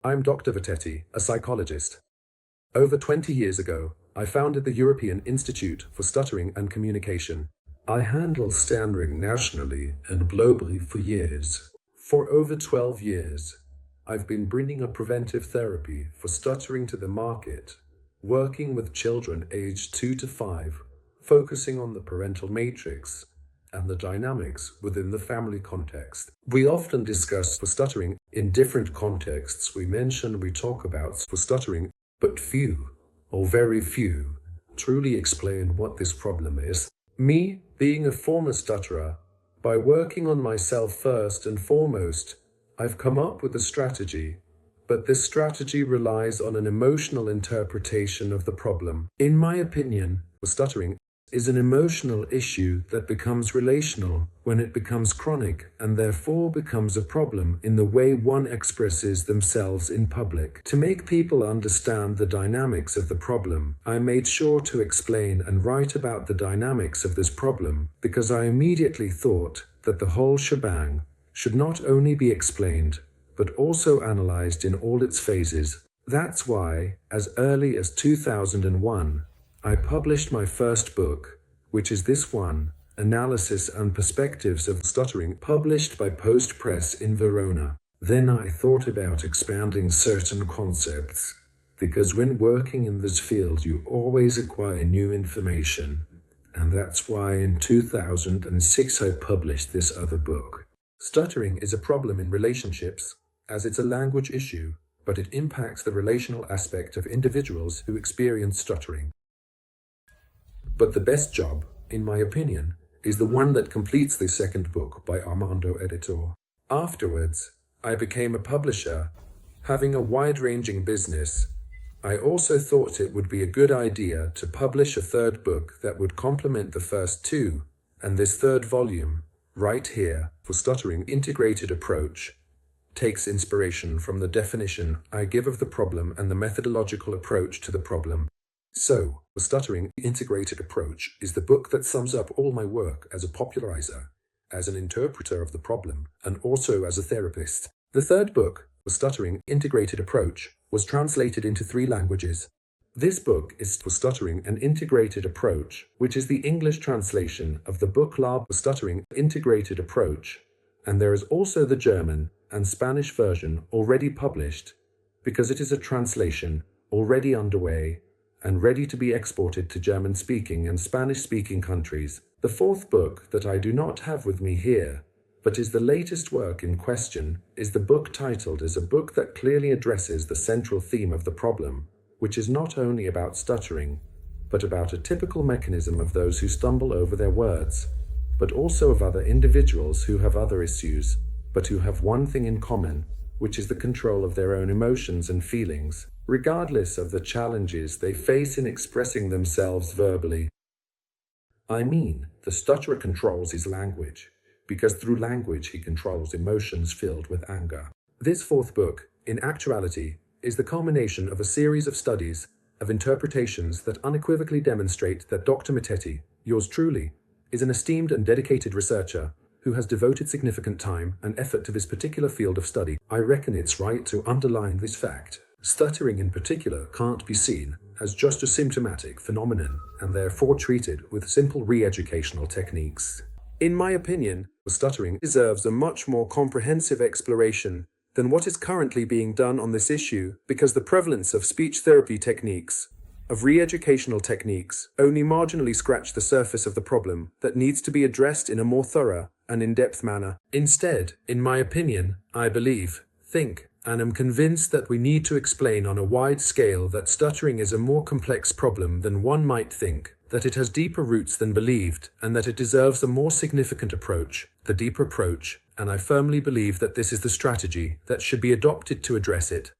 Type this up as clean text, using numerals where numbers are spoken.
I'm Dr. Vitetti, a psychologist. Over 20 years ago, I founded the European Institute for Stuttering and Communication. I handle stuttering nationally and globally for years. For over 12 years, I've been bringing a preventive therapy for stuttering to the market, working with children aged 2 to 5, focusing on the parental matrix and the dynamics within the family context. We often discuss for stuttering in different contexts. We talk about for stuttering, but few, or very few, truly explain what this problem is. Me, being a former stutterer, by working on myself first and foremost, I've come up with a strategy, but this strategy relies on an emotional interpretation of the problem. In my opinion, stuttering is an emotional issue that becomes relational when it becomes chronic and therefore becomes a problem in the way one expresses themselves in public. To make people understand the dynamics of the problem, I made sure to explain and write about the dynamics of this problem because I immediately thought that the whole shebang should not only be explained, but also analyzed in all its phases. That's why, as early as 2001, I published my first book, which is this one, Analysis and Perspectives of Stuttering, published by Post Press in Verona. Then I thought about expanding certain concepts, because when working in this field you always acquire new information, and that's why in 2006 I published this other book. Stuttering is a problem in relationships, as it's a language issue, but it impacts the relational aspect of individuals who experience stuttering. But the best job, in my opinion, is the one that completes the second book by Armando Editor. Afterwards, I became a publisher, having a wide-ranging business. I also thought it would be a good idea to publish a third book that would complement the first two, and this third volume, right here, for Stuttering Integrated Approach, takes inspiration from the definition I give of the problem and the methodological approach to the problem. So, the Stuttering Integrated Approach is the book that sums up all my work as a popularizer, as an interpreter of the problem, and also as a therapist. The third book, The Stuttering Integrated Approach, was translated into 3 languages. This book is For Stuttering an Integrated Approach, which is the English translation of the book La Stuttering Integrated Approach, and there is also the German and Spanish version already published, because it is a translation already underway and ready to be exported to German-speaking and Spanish-speaking countries. The fourth book that I do not have with me here, but is the latest work in question, is the book titled as a book that clearly addresses the central theme of the problem, which is not only about stuttering, but about a typical mechanism of those who stumble over their words, but also of other individuals who have other issues, but who have one thing in common, which is the control of their own emotions and feelings, regardless of the challenges they face in expressing themselves verbally. I mean, the stutterer controls his language, because through language he controls emotions filled with anger. This fourth book, in actuality, is the culmination of a series of studies, of interpretations that unequivocally demonstrate that Dr. Vitetti, yours truly, is an esteemed and dedicated researcher who has devoted significant time and effort to this particular field of study. I reckon it's right to underline this fact. Stuttering in particular can't be seen as just a symptomatic phenomenon and therefore treated with simple re-educational techniques. In my opinion, stuttering deserves a much more comprehensive exploration than what is currently being done on this issue, because the prevalence of speech therapy techniques, of re-educational techniques, only marginally scratch the surface of the problem that needs to be addressed in a more thorough and in-depth manner. Instead, in my opinion, I believe, think, and am convinced that we need to explain on a wide scale that stuttering is a more complex problem than one might think, that it has deeper roots than believed, and that it deserves a more significant approach, the deeper approach, and I firmly believe that this is the strategy that should be adopted to address it.